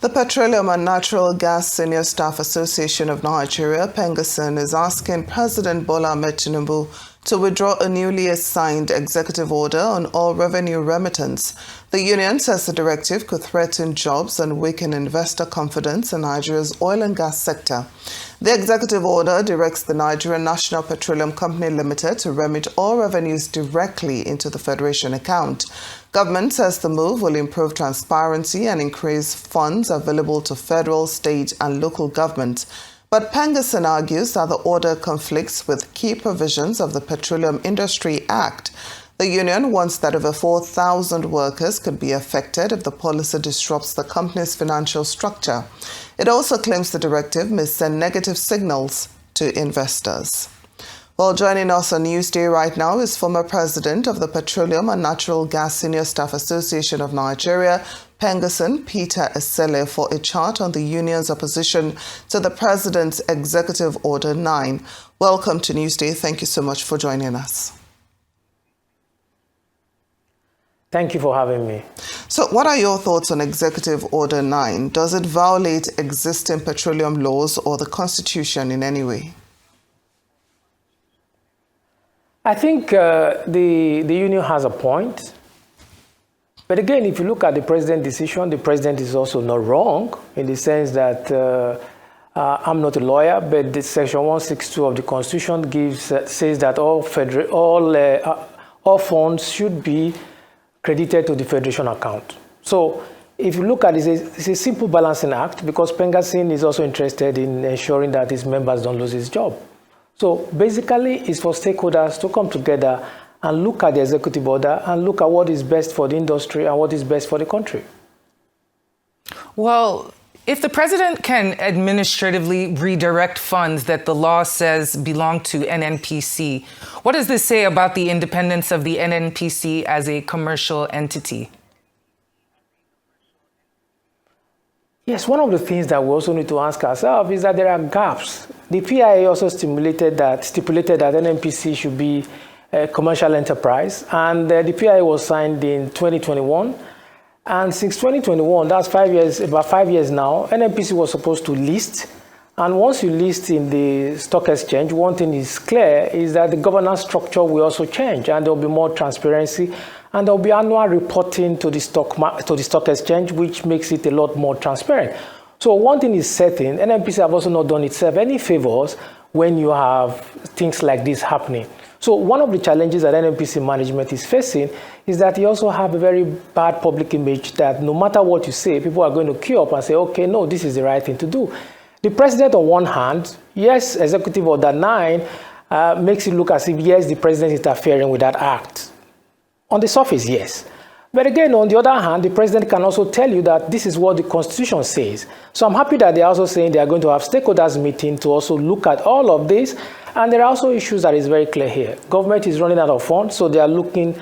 The Petroleum and Natural Gas Senior Staff Association of Nigeria, PENGASSN, is asking President Bola Ahmed Tinubu to withdraw a newly assigned executive order on all revenue remittance. The union says the directive could threaten jobs and weaken investor confidence in Nigeria's oil and gas sector. The executive order directs the Nigerian National Petroleum Company Limited to remit all revenues directly into the Federation account. Government says the move will improve transparency and increase funds available to federal, state and local governments. But PENGASSN argues that the order conflicts with key provisions of the Petroleum Industry Act. The union wants that over 4,000 workers could be affected if the policy disrupts the company's financial structure. It also claims the directive may send negative signals to investors. Well, joining us on Newsday right now is former president of the Petroleum and Natural Gas Senior Staff Association of Nigeria, PENGASSN, Peter Esele, for a chart on the union's opposition to the President's Executive Order 9. Welcome to Newsday. Thank you so much for joining us. Thank you for having me. So what are your thoughts on Executive Order 9? Does it violate existing petroleum laws or the Constitution in any way? I think the union has a point. But again, if you look at the president's decision, the president is also not wrong in the sense that I'm not a lawyer, but the section 162 of the Constitution says that all funds should be credited to the Federation account. So if you look at it, it's a simple balancing act because PENGASSN is also interested in ensuring that its members don't lose his job. So basically, it's for stakeholders to come together and look at the executive order and look at what is best for the industry and what is best for the country. Well, if the president can administratively redirect funds that the law says belong to NNPC, what does this say about the independence of the NNPC as a commercial entity? Yes, one of the things that we also need to ask ourselves is that there are gaps. The PIA also stipulated that NNPC should be a commercial enterprise, and the PIA was signed in 2021. And since 2021, that's 5 years, about 5 years now, NNPC was supposed to list. And once you list in the stock exchange, one thing is clear is that the governance structure will also change, and there will be more transparency, and there will be annual reporting to the stock exchange, which makes it a lot more transparent. So one thing is certain, NNPC have also not done itself any favors when you have things like this happening. So one of the challenges that NNPC management is facing is that you also have a very bad public image that no matter what you say, people are going to queue up and say, okay, no, this is the right thing to do. The president, on one hand, yes, Executive Order 9 makes it look as if, yes, the president is interfering with that act. On the surface, yes. But again, on the other hand, the president can also tell you that this is what the Constitution says. So I'm happy that they're also saying they are going to have stakeholders meeting to also look at all of this. And there are also issues that is very clear here. Government is running out of funds, so they are looking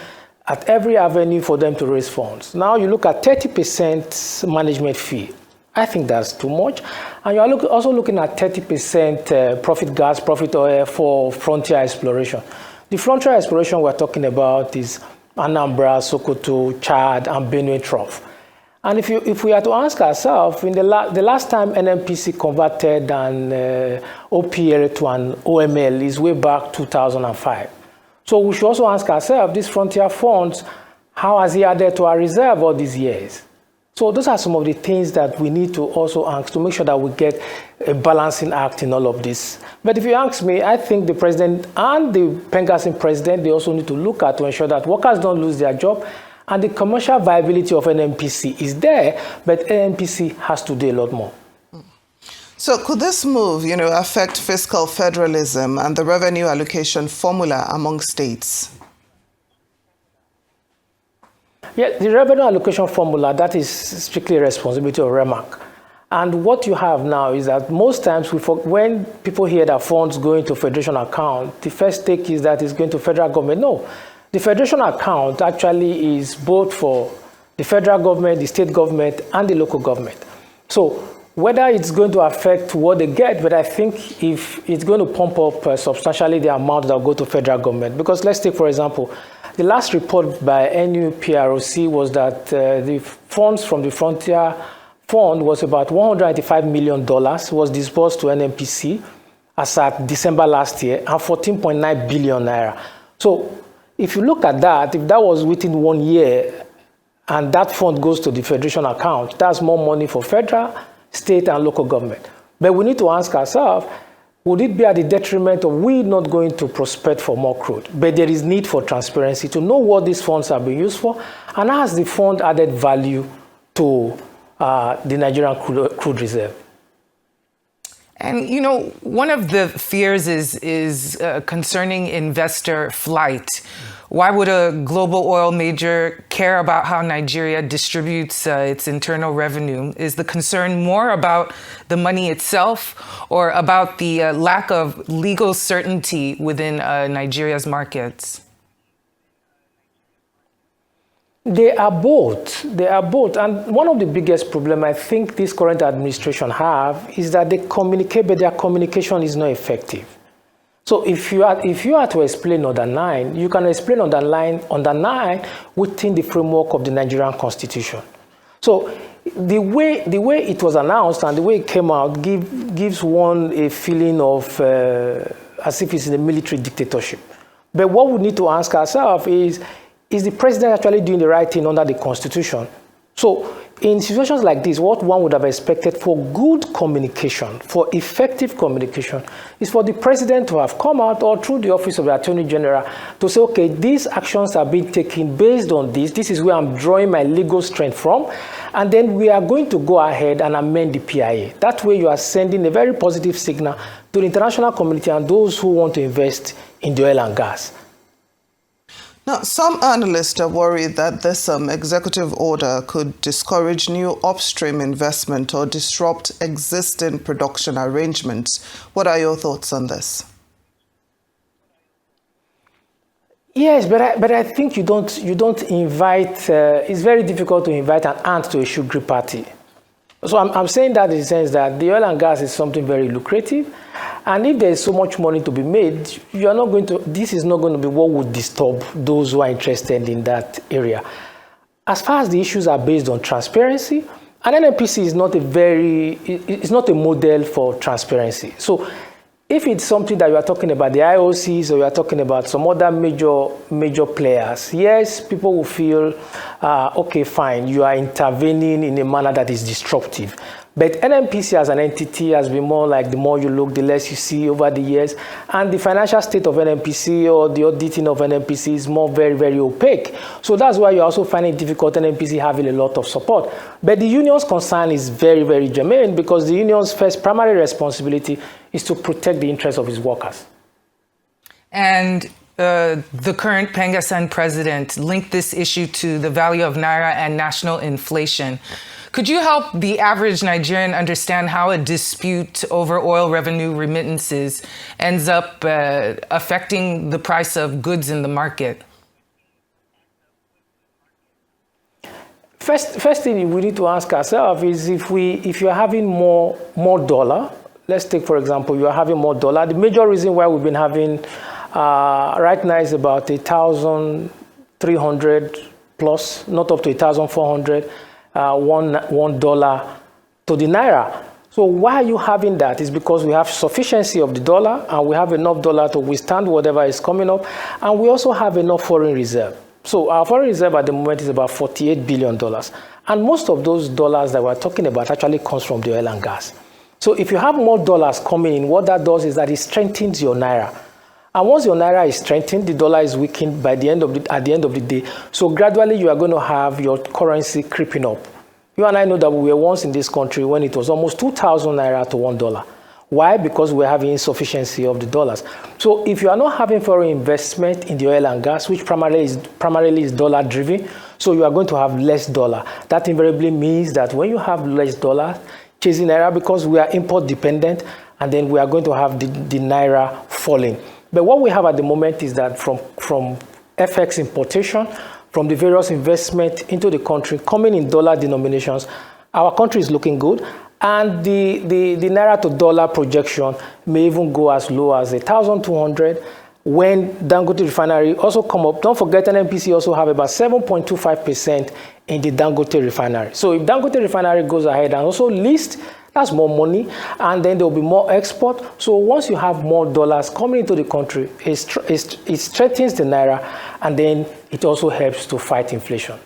at every avenue for them to raise funds. Now you look at 30% management fee. I think that's too much. And you're also looking at 30% profit oil for frontier exploration. The frontier exploration we're talking about is Anambra, Sokoto, Chad, and Benue Trough. And if we are to ask ourselves, in the last time NNPC converted an OPL to an OML is way back 2005. So we should also ask ourselves, these frontier funds, how has he added to our reserve all these years? So those are some of the things that we need to also ask to make sure that we get a balancing act in all of this. But if you ask me, I think the president and the PENGASSN president, they also need to look at to ensure that workers don't lose their job and the commercial viability of NNPC is there, but NNPC has to do a lot more. So could this move, affect fiscal federalism and the revenue allocation formula among states? Yeah, the revenue allocation formula, that is strictly responsibility of REMAC. And what you have now is that most times when people hear that funds go into federation account, the first take is that it's going to federal government. No, the federation account actually is both for the federal government, the state government, and the local government. So whether it's going to affect what they get, but I think if it's going to pump up substantially the amount that will go to federal government. Because let's take, for example, the last report by NUPROC was that the funds from the frontier fund was about $195 million was disbursed to NNPC as at December last year, and 14.9 billion naira. So if you look at that, if that was within 1 year, and that fund goes to the federation account, that's more money for federal, state, and local government. But we need to ask ourselves, would it be at the detriment of we not going to prospect for more crude? But there is need for transparency to know what these funds are being used for, and has the fund added value to the Nigerian crude reserve. And, you know, one of the fears is concerning investor flight. Why would a global oil major care about how Nigeria distributes its internal revenue? Is the concern more about the money itself or about the lack of legal certainty within Nigeria's markets? They are both. They are both. And one of the biggest problems I think this current administration have is that they communicate, but their communication is not effective. So if you are to explain under 9, you can explain under 9 within the framework of the Nigerian Constitution. So the way it was announced and the way it came out gives one a feeling of as if it's in a military dictatorship. But what we need to ask ourselves is the president actually doing the right thing under the Constitution? So in situations like this, what one would have expected for good communication, for effective communication, is for the president to have come out or through the office of the Attorney General to say, okay, these actions are being taken based on this. This is where I'm drawing my legal strength from. And then we are going to go ahead and amend the PIA. That way you are sending a very positive signal to the international community and those who want to invest in the oil and gas. Now, some analysts are worried that this executive order could discourage new upstream investment or disrupt existing production arrangements. What are your thoughts on this? Yes, but I think you don't invite. It's very difficult to invite an ant to a sugary party. So I'm saying that in the sense that the oil and gas is something very lucrative, and if there is so much money to be made, you are not going to. This is not going to be what would disturb those who are interested in that area. As far as the issues are based on transparency, an NNPC is not it's not a model for transparency. So if it's something that you are talking about the IOCs or you are talking about some other major players, yes, people will feel, okay, fine, you are intervening in a manner that is disruptive. But NNPC as an entity has been more like the more you look, the less you see over the years. And the financial state of NNPC or the auditing of NNPC is more very, very opaque. So that's why you're also finding it difficult NNPC having a lot of support. But the union's concern is very, very germane because the union's first primary responsibility is to protect the interests of its workers. And the current Pengasan president linked this issue to the value of naira and national inflation. Could you help the average Nigerian understand how a dispute over oil revenue remittances ends up affecting the price of goods in the market? First thing we need to ask ourselves is if you're having more dollar, let's take, for example, you are having more dollar. The major reason why we've been having right now is about 1,300 plus, not up to 1,400. $1 to the naira. So why are you having that? It's because we have sufficiency of the dollar and we have enough dollar to withstand whatever is coming up, and we also have enough foreign reserve. So our foreign reserve at the moment is about $48 billion, and most of those dollars that we're talking about actually comes from the oil and gas. So if you have more dollars coming in, what that does is that it strengthens your naira. And once your naira is strengthened, the dollar is weakened at the end of the day. So gradually you are going to have your currency creeping up. You and I know that we were once in this country when it was almost 2,000 naira to $1. Why? Because we're having insufficiency of the dollars. So if you are not having foreign investment in the oil and gas, which primarily is dollar driven, so you are going to have less dollar. That invariably means that when you have less dollar, chasing naira, because we are import dependent, and then we are going to have the naira falling. But what we have at the moment is that from FX importation, from the various investment into the country coming in dollar denominations, our country is looking good. And the naira to dollar projection may even go as low as 1,200. when Dangote refinery also come up. Don't forget NNPC also have about 7.25% in the Dangote refinery. So if Dangote refinery goes ahead and also list, that's more money, and then there will be more export. So once you have more dollars coming into the country, it strengthens the naira, and then it also helps to fight inflation.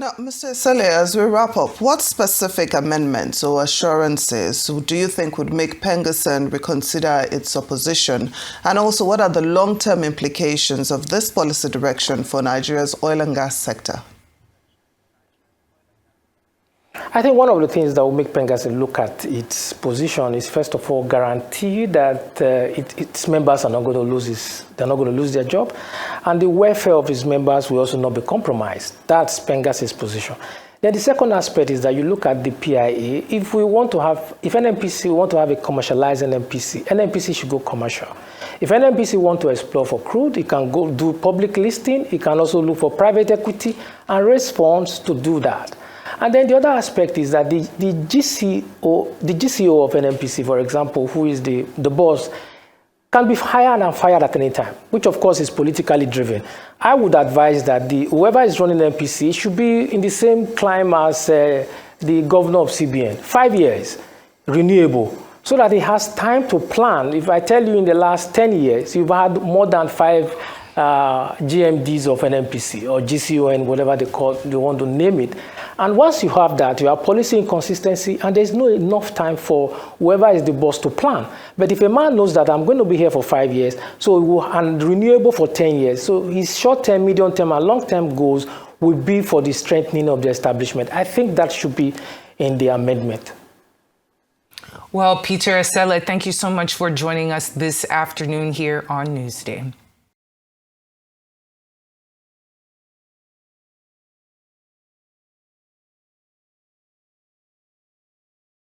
Now, Mr. Esele, as we wrap up, what specific amendments or assurances do you think would make Pengassan reconsider its opposition? And also, what are the long-term implications of this policy direction for Nigeria's oil and gas sector? I think one of the things that will make Pengassan look at its position is, first of all, guarantee that its members are not going to lose their job, and the welfare of its members will also not be compromised. That's Pengassan's position. Then the second aspect is that you look at the PIA. If NNPC want to have a commercialized NNPC, NNPC should go commercial. If NNPC want to explore for crude, it can go do public listing. It can also look for private equity and raise funds to do that. And then the other aspect is that the GCO of NNPC, for example, who is the boss, can be hired and fired at any time, which of course is politically driven. I would advise that whoever is running NNPC should be in the same climb as the governor of CBN, 5 years, renewable, so that he has time to plan. If I tell you in the last 10 years, you've had more than 5 GMDs of NNPC or GCON, whatever they want to name it. And once you have that, you have policy inconsistency, and there's not enough time for whoever is the boss to plan. But if a man knows that I'm going to be here for 5 years, and renewable for 10 years, so his short-term, medium-term, and long-term goals will be for the strengthening of the establishment. I think that should be in the amendment. Well, Peter Esele, thank you so much for joining us this afternoon here on Newsday.